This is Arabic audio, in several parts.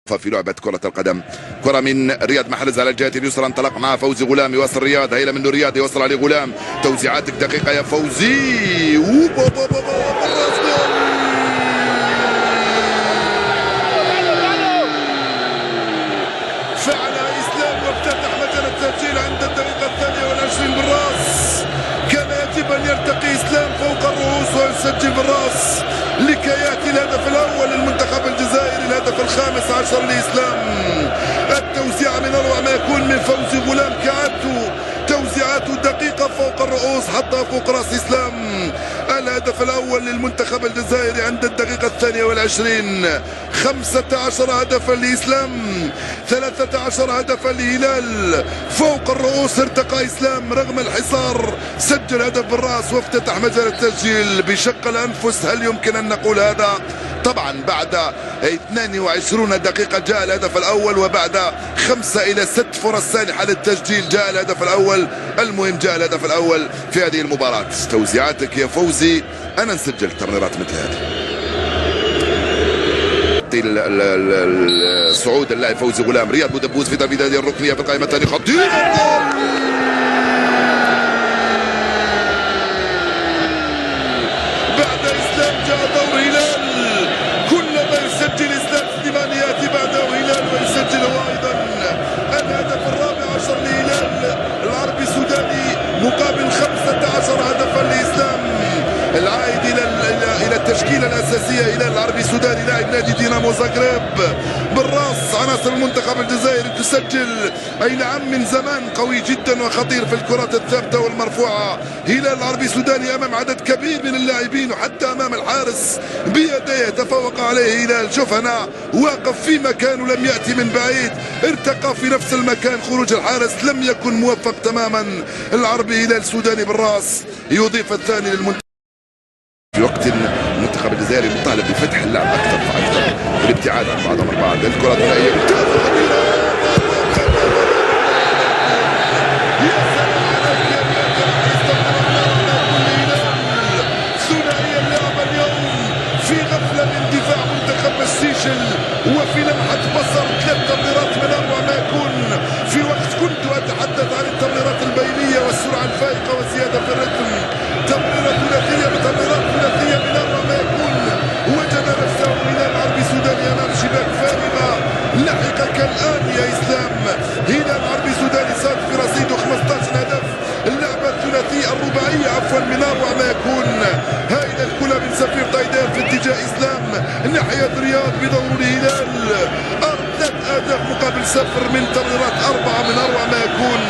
في لعبة كرة القدم. كرة من رياض محرز على الجهة اليسرى، انطلق مع فوزي غلام، يوصل رياض، هيلا منه رياض، يوصل عليه غلام، توزيعاتك دقيقة يا فوزي. فعل إسلام وافتتح مجال التسجيل عند الدقيقة 22 بالراس. كان يجب أن يرتقي إسلام فوق الرؤوس ويسجل بالراس لكي يأتي الهدف الأول للمنتخب الجزائري، الهدف الخامس عشر لإسلام. التوزيع من أروع ما يكون من فوزي غلام كعادته، توزيعاته دقيقة فوق الرؤوس حتى فوق رأس إسلام. الهدف الأول للمنتخب الجزائري عند الدقيقة 22. 15 هدفا لإسلام، 13 هدفا لهلال. فوق الرؤوس ارتقى إسلام رغم الحصار، سجل هدف بالرأس وافتتح مجال التسجيل بشق الأنفس. هل يمكن أن نقول هذا؟ طبعا بعد 22 دقيقة جاء الهدف الأول، وبعد 5 إلى 6 فرص سانحة للتسجيل جاء الهدف الأول. المهم جاء الهدف الأول في هذه المباراة. توزيعاتك يا فوزي، أنا نسجل تمريرات مثل هذه. صعود اللاعب فوزي غلام، رياض مدبوس في تنفيذ هذه الركنية في القائمة الثانية، خطير. بعد إسلام جاء دور هلال، كلما يسجل إسلام سليماني يأتي بعده هلال ويسجل هو أيضا. الهدف الرابع عشر لهلال العربي السوداني مقابل 15 هدفا لإسلام. العائد الى التشكيله الاساسيه هلال العربي السوداني لاعب نادي دينامو زاغريب. بالراس عناصر المنتخب الجزائري تسجل، اي نعم من زمان قوي جدا وخطير في الكرات الثابته والمرفوعه. هلال العربي السوداني امام عدد كبير من اللاعبين وحتى امام الحارس بيديه تفوق عليه هلال. شوف هنا واقف في مكانه، لم ياتي من بعيد، ارتقى في نفس المكان. خروج الحارس لم يكن موفق تماما. العربي هلال السوداني بالراس يضيف الثاني للمنتخب. في وقت المنتخب الجزائري مطالب بفتح اللعب اكثر فاكثر والابتعاد عن بعضهم البعض. الكره الثنائيه ممتازه خطيره. يا سلام عليك يا ثنائيه اللعب اليوم في غفله من دفاع منتخب السيشل، وفي لمحه بصر 3 تمريرات من اروع ما يكون. في وقت كنت اتحدث عن التمريرات البينيه والسرعه الفائقه والزياده في الرتم، تمريره ثلاثيه بتمريرات ثلاثيه من اروع ما يكون. وجد نفسه هلال العربي السوداني امام شباك فارغه. لحقك الان يا اسلام. هلال العربي السوداني صاد في رصيده 15 هدف. اللعبه الثلاثيه الرباعيه عفوا من اروع ما يكون. هايله الكره من سفير طيدان في اتجاه اسلام ناحيه رياض بدور هلال. 3 أهداف مقابل 0 من تمريرات 4 من اروع ما يكون.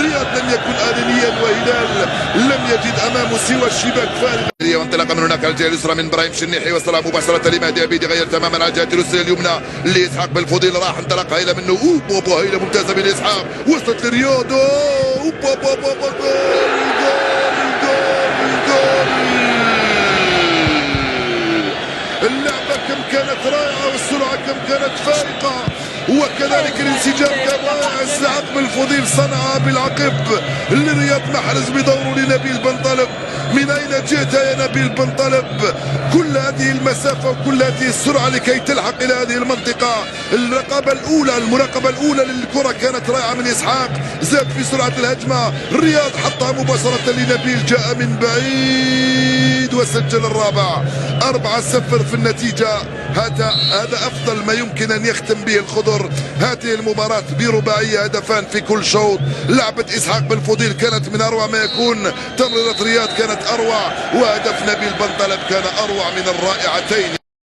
رياض لم يكن آنانيا وهلال لم يجد امامه سوى الشباك فارغ. وانطلاقا من هناك على الجهه اليسرى من ابراهيم شنيحي، وصل مباشره لمهدي عبيدي، غير تماما على الجهه اليمنى لاسحاق بالفضيل، راح انطلق هيله منه هيله ممتازه من اسحاق، وصلت لرياض جول اللعبة كم كانت رائعة والسرعة كم كانت فائقة، وكذلك الانسجام كان رائع. اسحاق بالفضيل صنع بالعقب لرياض محرز بدور لنبيل بنطلب. من اين جئت يا نبيل بنطلب؟ كل هذه المسافة وكل هذه السرعة لكي تلحق الى هذه المنطقة. المراقبة الاولى للكرة كانت رائعة من اسحاق، زاد في سرعة الهجمة. رياض حطها مباشرة لنبيل، جاء من بعيد وسجل الرابع. 4-0 في النتيجة. هذا افضل ما يمكن ان يختم به الخضر هذه المباراة برباعية، هدفان في كل شوط. لعبة اسحاق بالفضيل كانت من اروع ما يكون، تمريرة رياض كانت اروع، وهدف نبيل بنطلب كان اروع من الرائعتين.